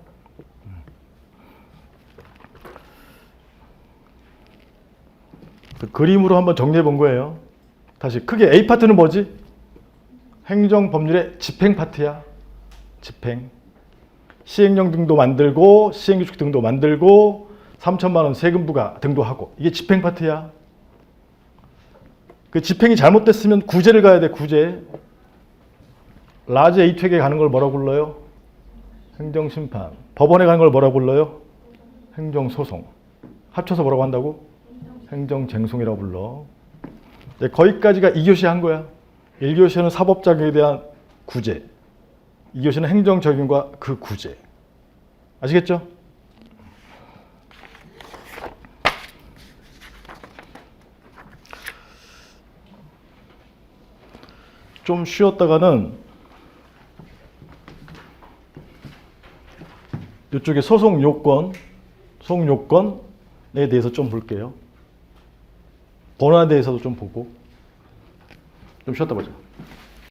그림으로 한번 정리해 본 거예요. 다시 크게 A파트는 뭐지? 행정법률의 집행 파트야. 집행. 시행령 등도 만들고 시행규칙 등도 만들고 3천만 원 세금 부과 등도 하고 이게 집행 파트야. 그 집행이 잘못됐으면 구제를 가야 돼. 구제. 라지 A2에게 가는 걸 뭐라고 불러요? 행정심판. 법원에 가는 걸 뭐라고 불러요? 행정소송. 합쳐서 뭐라고 한다고? 행정쟁송이라고 불러. 네, 거기까지가 2교시 한 거야. 1교시는 사법작용에 대한 구제. 2교시는 행정적용과 그 구제. 아시겠죠? 좀 쉬었다가는 이쪽에 소송 요건에 대해서 좀 볼게요. 본안에 대해서도 좀 보고 좀 쉬었다 보자.